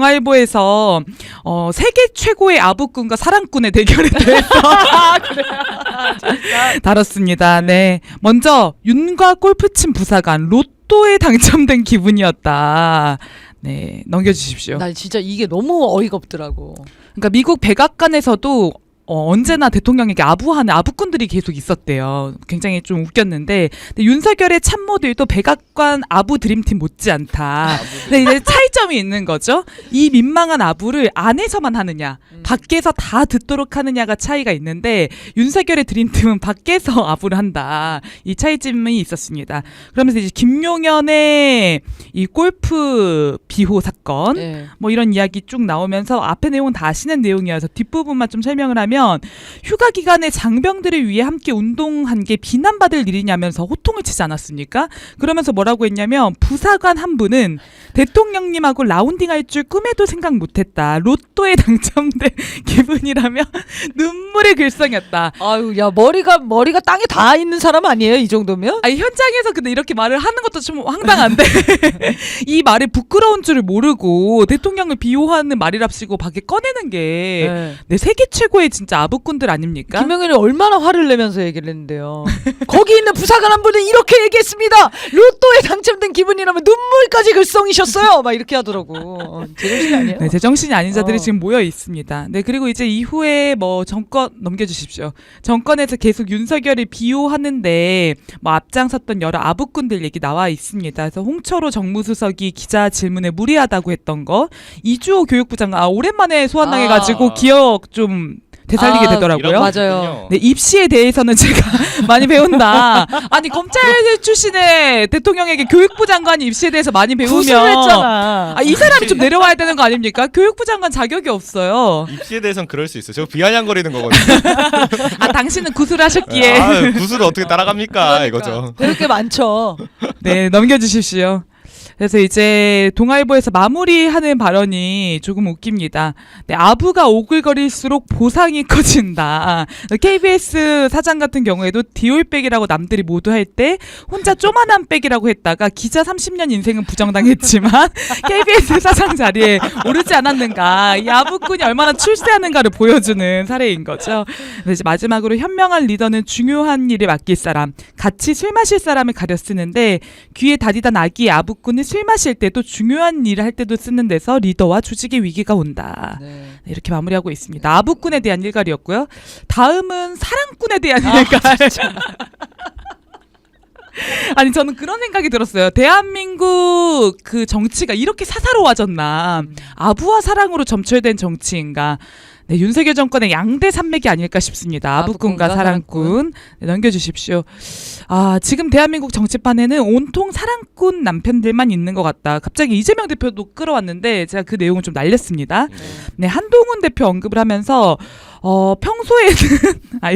동아일보에서 세계 최고의 아부꾼과 사랑꾼의 대결에 대해서 다뤘습니다. 네, 먼저 윤과 골프친 부사관 로또에 당첨된 기분이었다. 네, 넘겨주십시오. 나 진짜 이게 너무 어이가 없더라고. 그러니까 미국 백악관에서도 언제나 대통령에게 아부하는 아부꾼들이 계속 있었대요. 굉장히 좀 웃겼는데, 근데 윤석열의 참모들도 백악관 아부 드림팀 못지않다. 근데 이제 차이점이 있는 거죠. 이 민망한 아부를 안에서만 하느냐, 밖에서 다 듣도록 하느냐가 차이가 있는데, 윤석열의 드림팀은 밖에서 아부를 한다. 이 차이점이 있었습니다. 그러면서 이제 김용현의 이 골프 비호 사건, 네. 뭐 이런 이야기 쭉 나오면서 앞에 내용은 다 아시는 내용이어서 뒷부분만 좀 설명을 하면, 휴가 기간에 장병들을 위해 함께 운동한 게 비난받을 일이냐면서 호통을 치지 않았습니까? 그러면서 뭐라고 했냐면, 부사관 한 분은 대통령님하고 라운딩할 줄 꿈에도 생각 못했다. 로또에 당첨된 기분이라며 눈물의 글썽였다. 아유, 야, 머리가 땅에 닿아 있는 사람 아니에요? 이 정도면? 아니, 현장에서 근데 이렇게 말을 하는 것도 좀 황당한데 이 말이 부끄러운 줄을 모르고 대통령을 비호하는 말이랍시고 밖에 꺼내는 게 내 세계 최고의 진짜 아부꾼들 아닙니까? 김영현이 얼마나 화를 내면서 얘기를 했는데요. 거기 있는 부사관 한 분은 이렇게 얘기했습니다. 로또에 당첨된 기분이라면 눈물까지 글썽이셨어요. 막 이렇게 하더라고. 제정신이 아니에요. 네, 제정신이 아닌 자들이 지금 모여 있습니다. 네, 그리고 이제 이후에 뭐 정권 넘겨주십시오. 정권에서 계속 윤석열을 비호하는데 뭐 앞장섰던 여러 아부꾼들 얘기 나와 있습니다. 그래서 홍철호 정무수석이 기자 질문에 무리하다고 했던 거, 이주호 교육부 장관 오랜만에 소환당해가지고 기억 좀 되살리게 되더라고요. 맞아요. 네, 입시에 대해서는 제가 많이 배운다. 아니, 검찰 출신의 대통령에게 교육부 장관이 입시에 대해서 많이 배우면 구슬했잖아. 이 사람이 좀 내려와야 되는 거 아닙니까? 교육부 장관 자격이 없어요. 입시에 대해서는 그럴 수 있어요. 저 비아냥거리는 거거든요. 당신은 구슬하셨기에. 구슬을 어떻게 따라갑니까? 이거죠. 배울 게 많죠. 네, 넘겨주십시오. 그래서 이제 동아일보에서 마무리하는 발언이 조금 웃깁니다. 네, 아부가 오글거릴수록 보상이 커진다. KBS 사장 같은 경우에도 디올백이라고 남들이 모두 할 때 혼자 쪼만한 백이라고 했다가 기자 30년 인생은 부정당했지만 KBS 사장 자리에 오르지 않았는가. 이 아부꾼이 얼마나 출세하는가를 보여주는 사례인 거죠. 그래서 이제 마지막으로 현명한 리더는 중요한 일을 맡길 사람, 같이 술 마실 사람을 가려 쓰는데 귀에 다디던 아기 아부꾼이 술 마실 때도 중요한 일을 할 때도 쓰는 데서 리더와 조직의 위기가 온다. 네, 이렇게 마무리하고 있습니다. 아부꾼에 대한 일갈이었고요. 다음은 사랑꾼에 대한 일갈. 아니, 저는 그런 생각이 들었어요. 대한민국 그 정치가 이렇게 사사로워졌나. 아부와 사랑으로 점철된 정치인가. 네, 윤석열 정권의 양대 산맥이 아닐까 싶습니다. 아부꾼과 사랑꾼. 네, 넘겨주십시오. 지금 대한민국 정치판에는 온통 사랑꾼 남편들만 있는 것 같다. 갑자기 이재명 대표도 끌어왔는데 제가 그 내용을 좀 날렸습니다. 네, 한동훈 대표 언급을 하면서 평소에는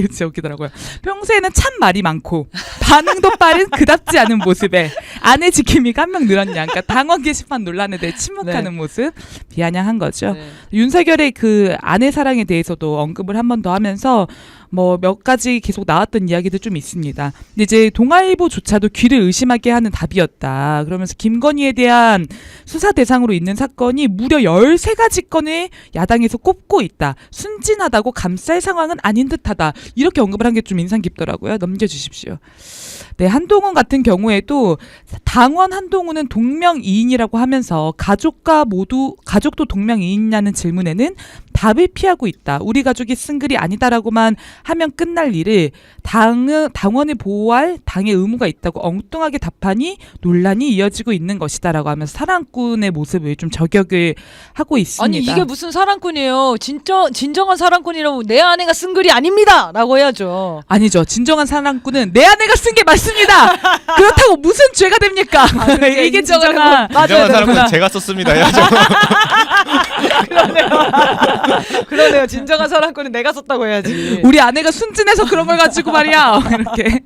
진짜 웃기더라고요. 평소에는 참 말이 많고 반응도 빠른 그답지 않은 모습에 아내 지킴이가 한 명 늘었냐. 그러니까 당원 게시판 논란에 대해 침묵하는 모습 비아냥한 거죠. 윤석열의 그 아내 사랑에 대해서도 언급을 한 번 더 하면서 뭐 몇 가지 계속 나왔던 이야기들 좀 있습니다. 근데 이제 동아일보조차도 귀를 의심하게 하는 답이었다. 그러면서 김건희에 대한 수사 대상으로 있는 사건이 무려 13가지 건을 야당에서 꼽고 있다. 순진하다고 감쌀 상황은 아닌 듯하다. 이렇게 언급을 한 게 좀 인상 깊더라고요. 넘겨주십시오. 네, 한동훈 같은 경우에도 당원 한동훈은 동명이인이라고 하면서 가족도 동명이인이냐는 질문에는 답을 피하고 있다. 우리 가족이 쓴 글이 아니다라고만 하면 끝날 일을 당원을 보호할 당의 의무가 있다고 엉뚱하게 답하니 논란이 이어지고 있는 것이다라고 하면서 사랑꾼의 모습을 좀 저격을 하고 있습니다. 아니, 이게 무슨 사랑꾼이에요. 진정한 사랑꾼이라고 내 아내가 쓴 글이 아닙니다 라고 해야죠. 아니죠. 진정한 사랑꾼은 내 아내가 쓴 게 맞습니다. 그렇다고 무슨 죄가 됩니까? 이게 진정한 사랑꾼은 제가 썼습니다 해야죠. 그러네요. 진정한 사랑꾼은 내가 썼다고 해야지. 우리 아내가 순진해서 그런 걸 가지고 말이야. 이렇게.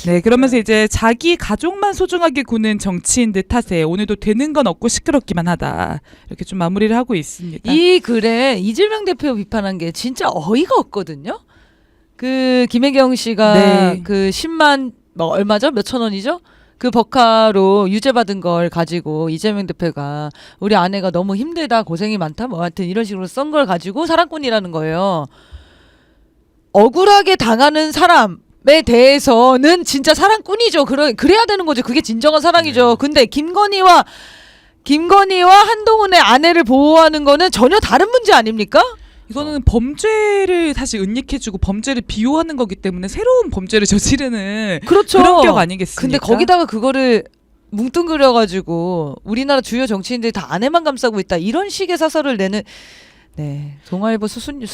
네, 그러면서 이제 자기 가족만 소중하게 구는 정치인들 탓에 오늘도 되는 건 없고 시끄럽기만 하다. 이렇게 좀 마무리를 하고 있습니다. 이 글에 이재명 대표 비판한 게 진짜 어이가 없거든요. 그 김혜경 씨가 그 10만 뭐 얼마죠? 몇천 원이죠? 그 법카로 유죄받은 걸 가지고 이재명 대표가 우리 아내가 너무 힘들다 고생이 많다 뭐 하여튼 이런 식으로 쓴 걸 가지고 사랑꾼이라는 거예요. 억울하게 당하는 사람에 대해서는 진짜 사랑꾼이죠. 그래야 되는 거죠. 그게 진정한 사랑이죠. 근데 김건희와 한동훈의 아내를 보호하는 거는 전혀 다른 문제 아닙니까? 이거는 범죄를 다시 은닉해주고 범죄를 비호하는 거기 때문에 새로운 범죄를 저지르는 그렇죠. 그런 격 아니겠습니까? 근데 거기다가 그거를 뭉뚱그려가지고 우리나라 주요 정치인들이 다 아내만 감싸고 있다 이런 식의 사설을 내는 동아일보 수준이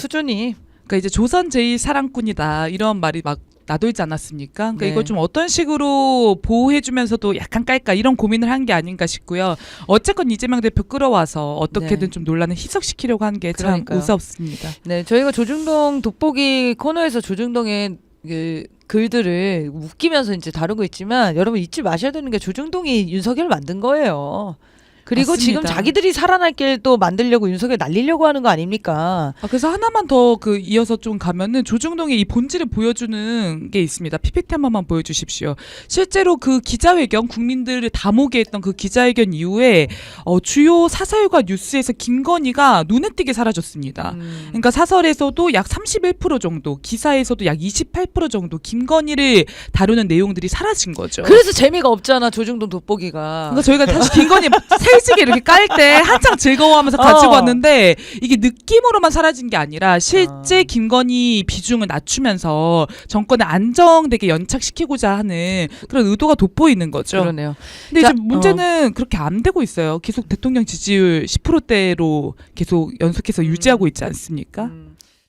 그러니까 이제 조선 제일 사랑꾼이다 이런 말이 막 나돌지 않았습니까? 그러니까 네. 이걸 좀 어떤 식으로 보호해주면서도 약간 깔까 이런 고민을 한 게 아닌가 싶고요. 어쨌건 이재명 대표 끌어와서 어떻게든 네. 좀 논란을 희석시키려고 한 게 참 그러니까요. 우습습니다. 네, 저희가 조중동 돋보기 코너에서 조중동의 그 글들을 웃기면서 이제 다루고 있지만 여러분 잊지 마셔야 되는 게 조중동이 윤석열을 만든 거예요. 그리고 맞습니다. 지금 자기들이 살아날 길 또 만들려고 윤석열 날리려고 하는 거 아닙니까? 그래서 하나만 더 이어서 좀 가면은 조중동의 이 본질을 보여주는 게 있습니다. PPT 한 번만 보여주십시오. 실제로 그 기자회견 국민들을 다모게 했던 그 기자회견 이후에 주요 사설과 뉴스에서 김건희가 눈에 띄게 사라졌습니다. 그러니까 사설에서도 약 31% 정도, 기사에서도 약 28% 정도 김건희를 다루는 내용들이 사라진 거죠. 그래서 재미가 없잖아 조중동 돋보기가. 그러니까 저희가 다시 김건희 세지게 이렇게 깔 때 한창 즐거워하면서 가지고 왔는데 이게 느낌으로만 사라진 게 아니라 실제 김건희 비중을 낮추면서 정권을 안정되게 연착시키고자 하는 그런 의도가 돋보이는 거죠. 그러네요. 근데 자, 이제 문제는 그렇게 안 되고 있어요. 계속 대통령 지지율 10%대로 계속 연속해서 유지하고 있지 않습니까?